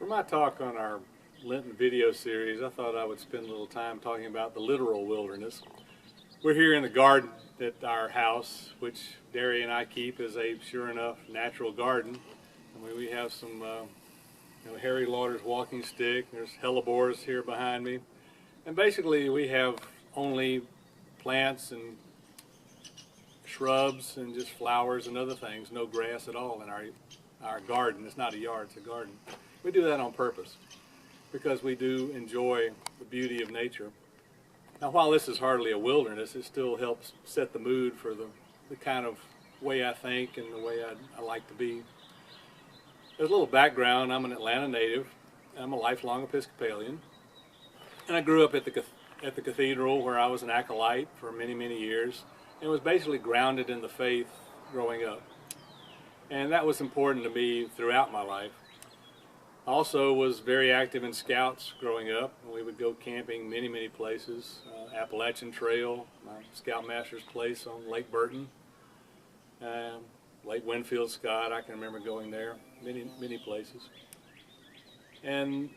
For my talk on our Lenten video series, I thought I would spend a little time talking about the literal wilderness. We're here in the garden at our house, which Derry and I keep as a sure enough natural garden. I mean, we have some Harry Lauder's walking stick. There's hellebores here behind me. And basically we have only plants and shrubs and just flowers and other things, no grass at all in our garden. It's not a yard, it's a garden. We do that on purpose because we do enjoy the beauty of nature. Now, while this is hardly a wilderness, it still helps set the mood for the kind of way I think and the way I like to be. There's a little background. I'm an Atlanta native. I'm a lifelong Episcopalian. And I grew up at the cathedral where I was an acolyte for many, many years and was basically grounded in the faith growing up. And that was important to me throughout my life. I also was very active in Scouts growing up. We would go camping many, many places. Appalachian Trail, my Scoutmaster's place on Lake Burton, Lake Winfield Scott, I can remember going there, many, many places. And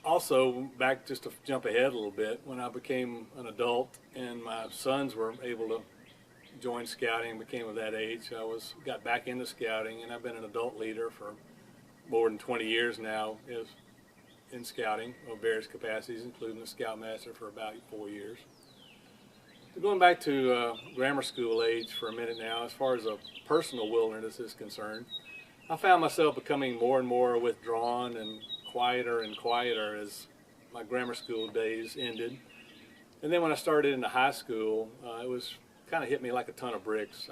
also, back just to jump ahead a little bit, when I became an adult and my sons were able to join Scouting, became of that age, got back into Scouting, and I've been an adult leader for more than 20 years now in Scouting of various capacities, including the Scoutmaster for about 4 years. So going back to grammar school age for a minute now, as far as a personal wilderness is concerned, I found myself becoming more and more withdrawn and quieter as my grammar school days ended. And then when I started into high school, it was kind of hit me like a ton of bricks.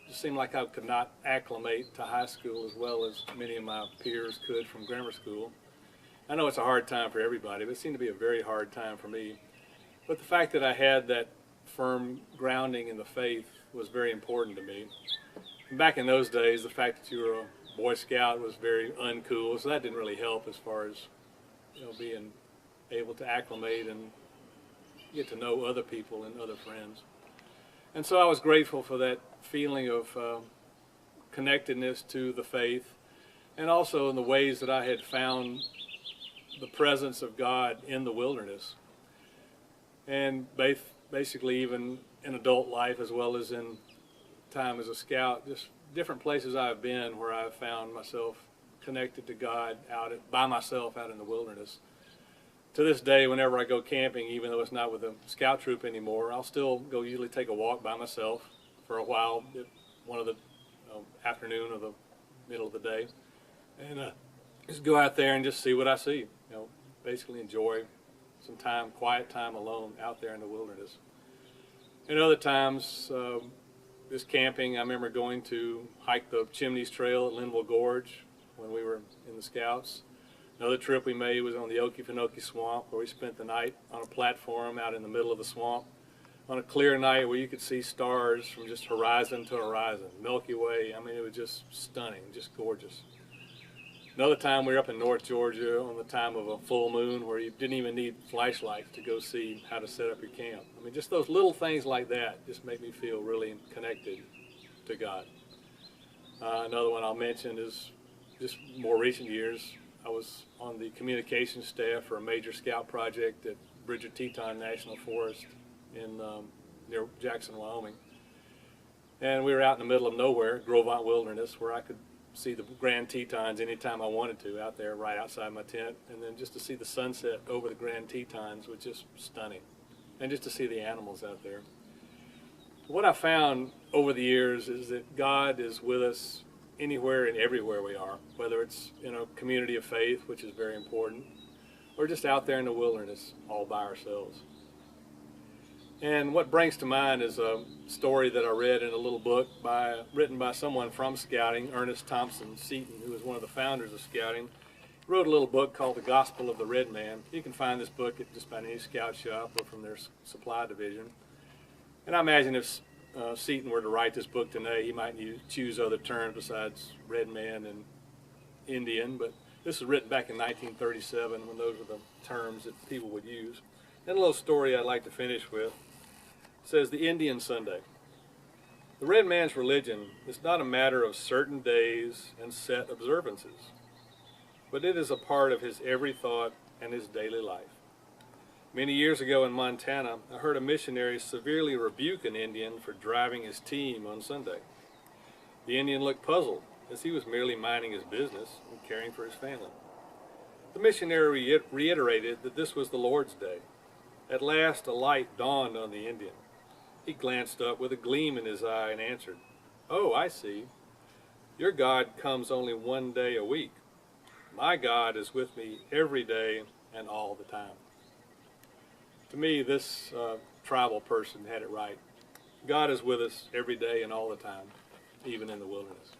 It seemed like I could not acclimate to high school as well as many of my peers could from grammar school. I know it's a hard time for everybody, but it seemed to be a very hard time for me. But the fact that I had that firm grounding in the faith was very important to me. And back in those days, the fact that you were a Boy Scout was very uncool, so that didn't really help as far as being able to acclimate and get to know other people and other friends. And so I was grateful for that feeling of connectedness to the faith, and also in the ways that I had found the presence of God in the wilderness. And basically even in adult life as well as in time as a scout, just different places I've been where I've found myself connected to God by myself out in the wilderness. To this day, whenever I go camping, even though it's not with a scout troop anymore, I'll still go usually take a walk by myself for a while, one of the afternoon or the middle of the day, and just go out there and just see what I see. Basically enjoy some time, quiet time alone out there in the wilderness. And other times, just camping, I remember going to hike the Chimneys Trail at Linville Gorge when we were in the Scouts. Another trip we made was on the Okefenokee Swamp, where we spent the night on a platform out in the middle of the swamp on a clear night where you could see stars from just horizon to horizon, Milky Way. I mean, it was just stunning, just gorgeous. Another time we were up in North Georgia on the time of a full moon where you didn't even need flashlights to go see how to set up your camp. I mean, just those little things like that just make me feel really connected to God. Another one I'll mention is just more recent years. I was on the communications staff for a major scout project at Bridger Teton National Forest in near Jackson, Wyoming. And we were out in the middle of nowhere, Grovant Wilderness, where I could see the Grand Tetons anytime I wanted to out there right outside my tent. And then just to see the sunset over the Grand Tetons was just stunning. And just to see the animals out there. What I found over the years is that God is with us anywhere and everywhere we are, whether it's in a community of faith, which is very important, or just out there in the wilderness all by ourselves. And what brings to mind is a story that I read in a little book written by someone from Scouting, Ernest Thompson Seton, who was one of the founders of Scouting. He wrote a little book called The Gospel of the Red Man. You can find this book at just about any scout shop or from their supply division. And I imagine if Seton were to write this book today, he might choose other terms besides red man and Indian, but this was written back in 1937 when those were the terms that people would use. And a little story I'd like to finish with. It says, the Indian Sunday. The red man's religion is not a matter of certain days and set observances. but it is a part of his every thought and his daily life. Many years ago in Montana, I heard a missionary severely rebuke an Indian for driving his team on Sunday. The Indian looked puzzled, as he was merely minding his business and caring for his family. The missionary reiterated that this was the Lord's day. At last, a light dawned on the Indian. He glanced up with a gleam in his eye and answered, "Oh, I see. Your God comes only one day a week. My God is with me every day and all the time." To me, this tribal person had it right. God is with us every day and all the time, even in the wilderness.